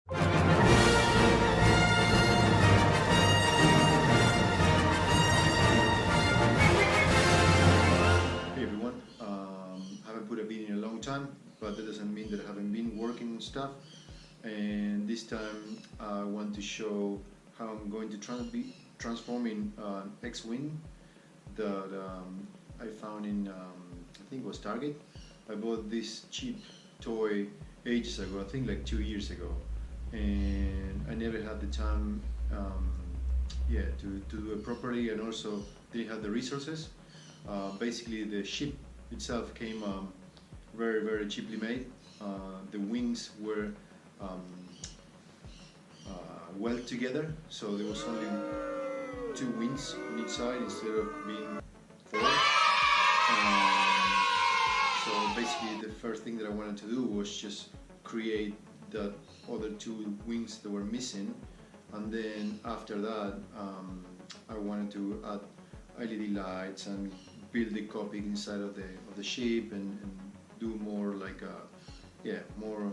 Hey everyone, I haven't put a video in a long time, but that doesn't mean that I haven't been working on stuff. And this time I want to show how I'm going to be transforming an X-Wing that I found in, I think it was Target. I bought this cheap toy ages ago, I think like 2 years ago, and I never had the time to do it properly, and also didn't have the resources. Basically the ship itself came very cheaply made. The wings were welded together, so there was only 2 wings on each side instead of being 4. So basically the first thing that I wanted to do was just create the other 2 wings that were missing, and then after that I wanted to add LED lights and build the cockpit inside of the ship and do more like more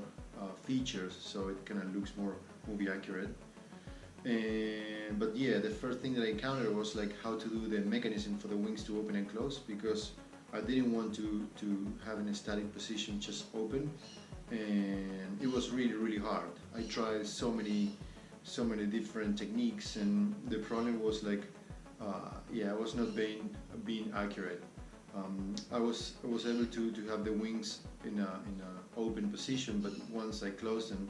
features, so it kind of looks more movie accurate. But yeah, the first thing that I encountered was like how to do the mechanism for the wings to open and close, because I didn't want to have in a static position just open, and it was really hard. I tried so many different techniques, and the problem was like I was not being accurate. I was able to have the wings in a open position, but once I closed them,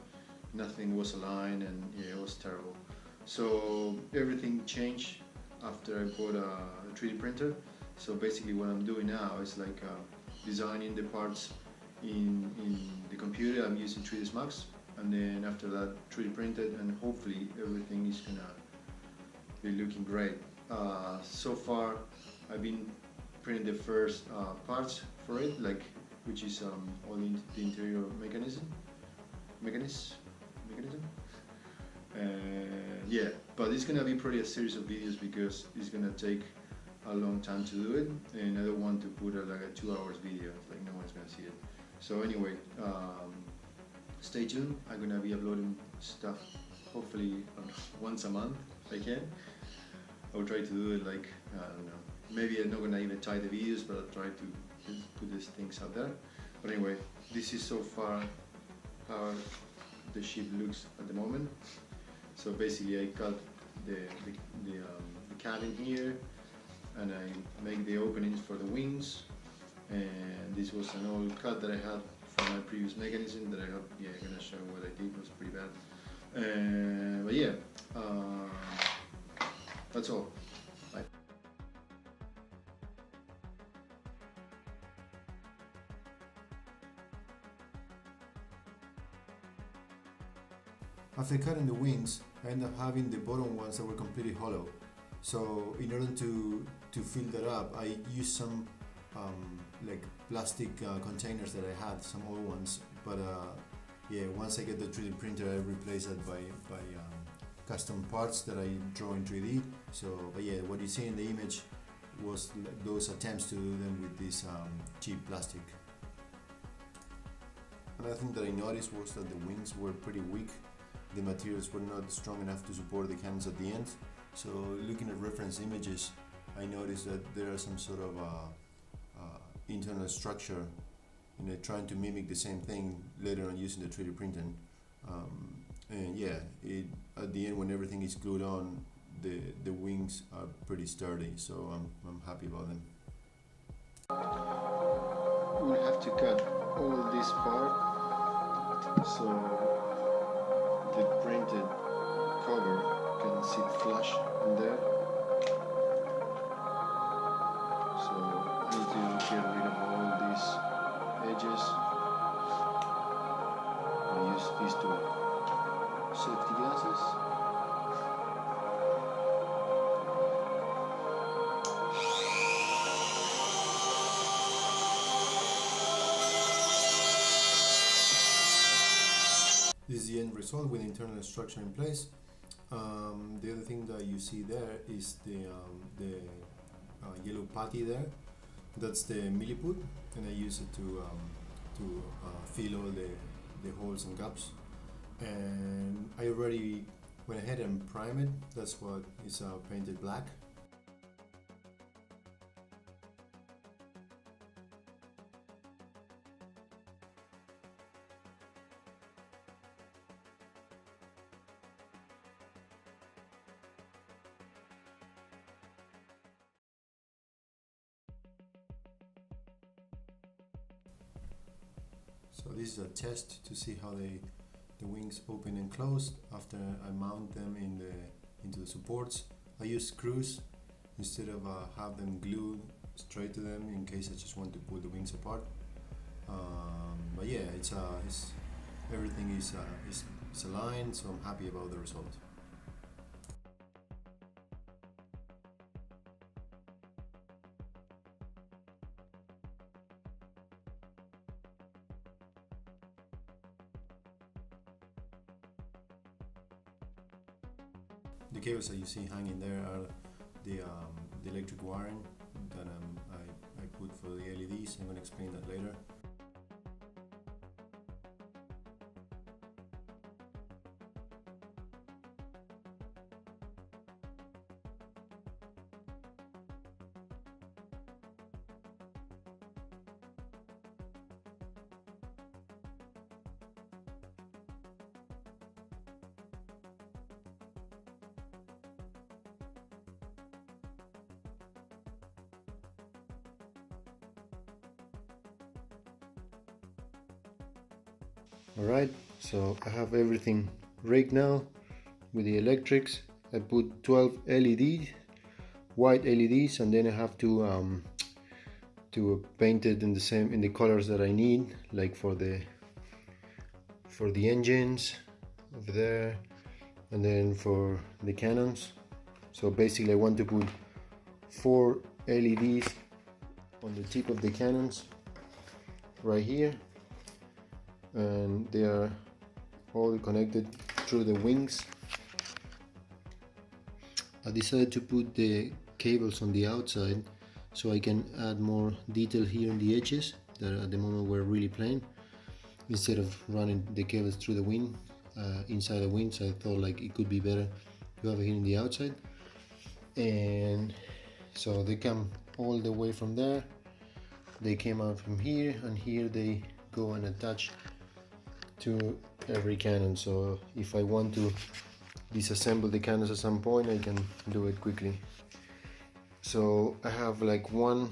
nothing was aligned, and yeah, it was terrible. So everything changed after I bought a 3D printer. So basically what I'm doing now is like designing the parts in the computer. I'm using 3ds Max, and then after that 3D printed, and hopefully everything is gonna be looking great. So far I've been printing the first parts for it, like which is all the interior mechanism. Yeah, but it's gonna be probably a series of videos because it's gonna take a long time to do it, and I don't want to put like a 2 hours video, like no one's gonna see it. So anyway, stay tuned. I'm gonna be uploading stuff hopefully once a month if I can. I'll try to do it like, I don't know, maybe I'm not gonna even tie the videos, but I'll try to just put these things out there. But anyway, this is so far how the ship looks at the moment. So basically I cut the cabin here, and I make the openings for the wings, and this was an old cut that I had from my previous mechanism that I'm gonna show what I did. It was pretty bad, but yeah, that's all. Bye. After cutting the wings, I ended up having the bottom ones that were completely hollow. So in order to fill that up, I used some like plastic containers that I had, some old ones. But once I get the 3D printer, I replace that by custom parts that I draw in 3D. So, but yeah, what you see in the image was those attempts to do them with this cheap plastic. Another thing that I noticed was that the wings were pretty weak. The materials were not strong enough to support the cannons at the end. So looking at reference images, I noticed that there are some sort of internal structure, trying to mimic the same thing later on using the 3D printing. And yeah, at the end when everything is glued on, the wings are pretty sturdy, so I'm happy about them. We'll have to cut all this part so the printed cover can sit flush in there. So I need to get rid of all these edges. I use these 2 safety glasses. This is the end result with the internal structure in place. The other thing that you see there is the yellow patty there. That's the milliput, and I use it to fill all the holes and gaps. and I already went ahead and primed it. That's what is painted black. So this is a test to see how the wings open and close after I mount them into the supports. I use screws instead of have them glued straight to them in case I just want to pull the wings apart. But yeah, it's everything is aligned, so I'm happy about the result. The cables that you see hanging there are the electric wiring that I put for the LEDs. I'm going to explain that later. Alright, so I have everything rigged now with the electrics. I put 12 LEDs, white LEDs, and then I have to paint it in the colors that I need, like for the engines over there, and then for the cannons. So basically I want to put 4 LEDs on the tip of the cannons right here, and they are all connected through the wings. I decided to put the cables on the outside so I can add more detail here on the edges that at the moment were really plain, instead of running the cables through the wing inside the wings. I thought like it could be better to have it here on the outside, and so they come all the way from there. They came out from here, and here they go and attach to every cannon. So if I want to disassemble the cannons at some point, I can do it quickly. So I have like 1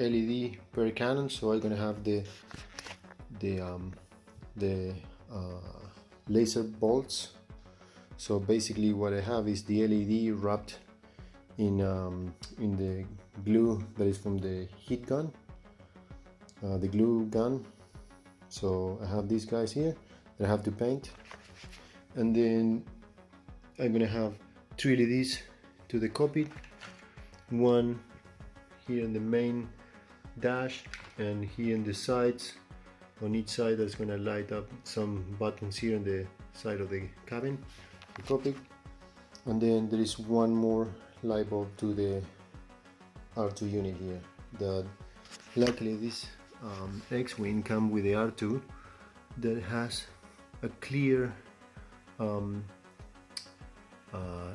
LED per cannon, so I'm gonna have the laser bolts. So basically what I have is the LED wrapped in the glue that is from the heat gun, the glue gun. So I have these guys here that I have to paint, and then I'm gonna have 3 LEDs to the cockpit, 1 here in the main dash, and here in the sides on each side that's gonna light up some buttons here on the side of the cabin, the cockpit, and then there is 1 more light bulb to the R2 unit here. That luckily this X-Wing come with the R2 that has a clear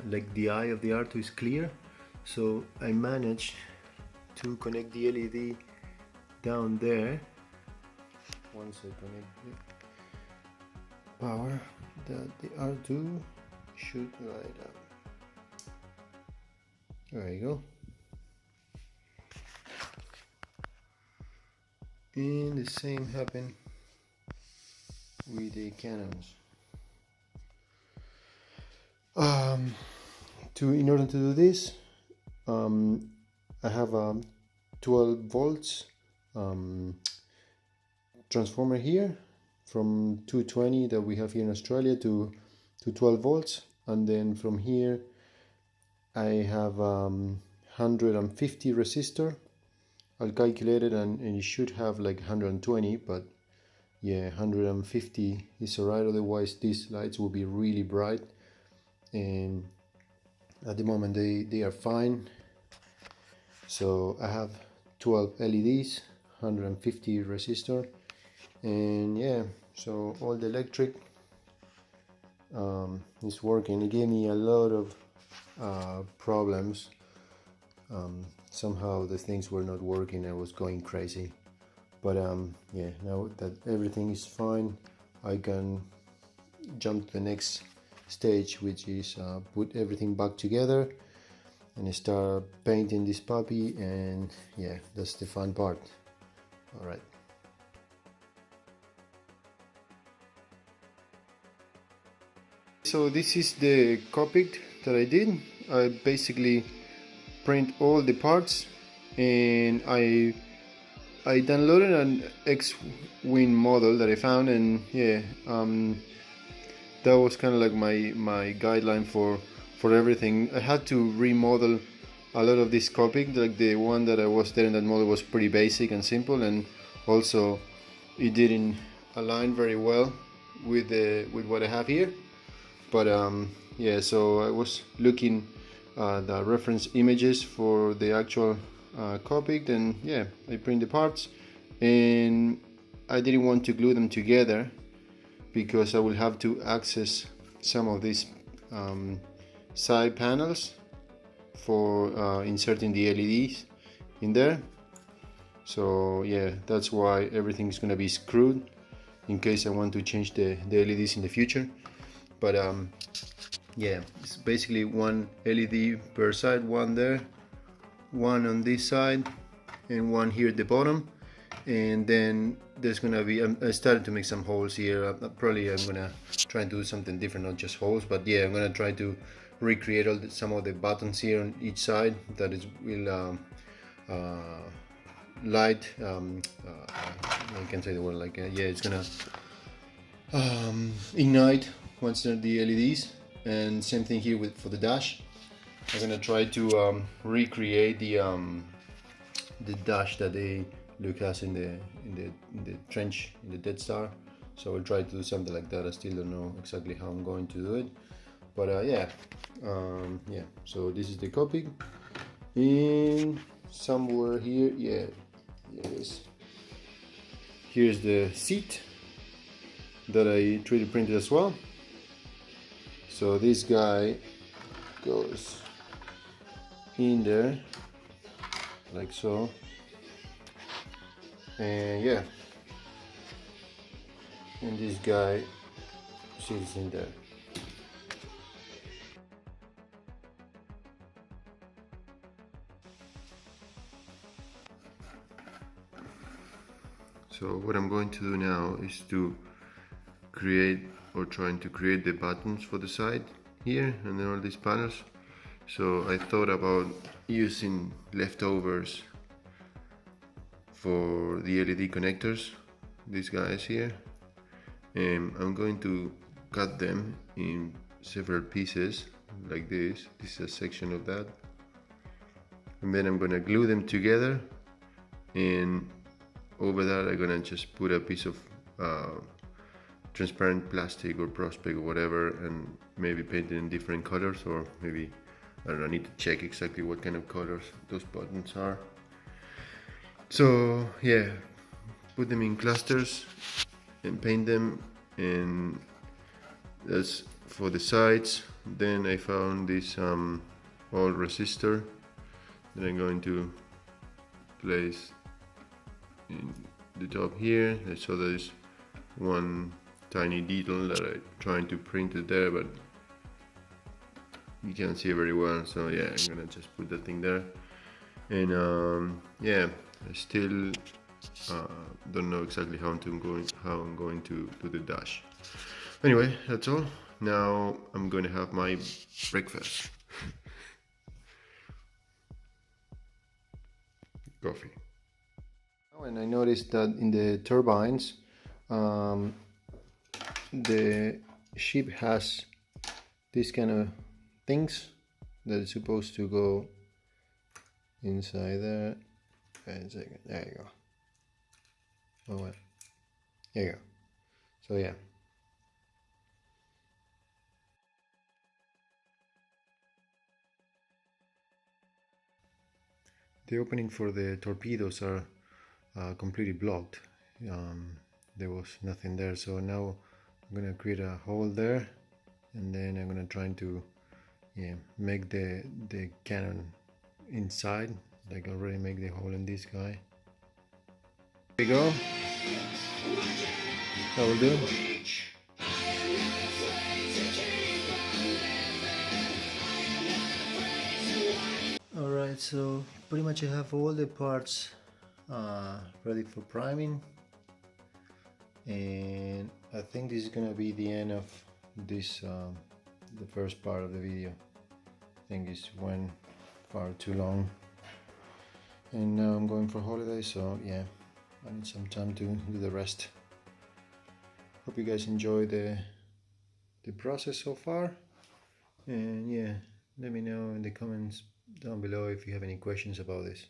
like the eye of the R2 is clear, so I managed to connect the LED down there. Once I connect the power, that the R2 should light up. There you go. And the same happened with the cannons. In order to do this, I have a 12 volts transformer here, from 220 that we have here in Australia to 12 volts, and then from here I have 150 resistor. I'll calculate it, and it should have like 120, but yeah, 150 is alright, otherwise these lights will be really bright, and at the moment they are fine. So I have 12 LEDs, 150 resistor, and yeah, so all the electric is working. It gave me a lot of problems. Somehow the things were not working. I was going crazy, but yeah, now that everything is fine, I can jump to the next stage, which is put everything back together and start painting this puppy. And yeah, that's the fun part. All right. So this is the cockpit that I did. I basically print all the parts, and I downloaded an X-wing model that I found, and yeah, that was kind of like my guideline for everything. I had to remodel a lot of this cockpit. Like the one that I was there in that model was pretty basic and simple, and also it didn't align very well with what I have here. But yeah, so I was looking the reference images for the actual cockpit, and yeah, I print the parts, and I didn't want to glue them together because I will have to access some of these side panels for inserting the LEDs in there. So yeah, that's why everything is going to be screwed in case I want to change the LEDs in the future. But yeah, it's basically one LED per side, one there, one on this side, and one here at the bottom. And then there's gonna be, I started to make some holes here. Probably I'm gonna try and do something different, not just holes, but yeah, I'm gonna try to recreate some of the buttons here on each side that will light, I can't say the word, like yeah, it's gonna ignite once they're the LEDs. And same thing here for the dash. I'm gonna try to recreate the dash that they look as in the trench, in the Death Star. So I'll try to do something like that. I still don't know exactly how I'm going to do it, but yeah, yeah. So this is the copy, and somewhere here, yeah, yes. Here's the seat that I 3D printed as well. So this guy goes in there like so, and yeah, and this guy sits in there. So what I'm going to do now is to create, or trying to create, the buttons for the side here and then all these panels. So I thought about using leftovers for the LED connectors, these guys here, and I'm going to cut them in several pieces like this. This is a section of that, and then I'm gonna glue them together, and over that I'm gonna just put a piece of transparent plastic or Prospex or whatever, and maybe paint it in different colors, or maybe, I don't know, I need to check exactly what kind of colors those buttons are. So yeah, put them in clusters and paint them, and that's for the sides. Then I found this old resistor that I'm going to place in the top here. So there's one tiny detail that I'm trying to print it there, but you can't see it very well. So yeah, I'm gonna just put that thing there. And yeah, I still don't know exactly how I'm going to do the dash. Anyway, that's all. Now I'm going to have my breakfast. Coffee. Oh, and I noticed that in the turbines, the ship has this kind of things that is supposed to go inside there. Wait a second. There you go. Oh well. There you go. So yeah. The opening for the torpedoes are completely blocked. There was nothing there, so now I'm gonna create a hole there and then I'm gonna try to make the cannon inside, like already make the hole in this guy. Here we go. That will do. Alright, so pretty much I have all the parts ready for priming, and I think this is gonna be the end of this the first part of the video. I think it went far too long, and now I'm going for holiday, so yeah, I need some time to do the rest. Hope you guys enjoy the process so far, and yeah, let me know in the comments down below if you have any questions about this.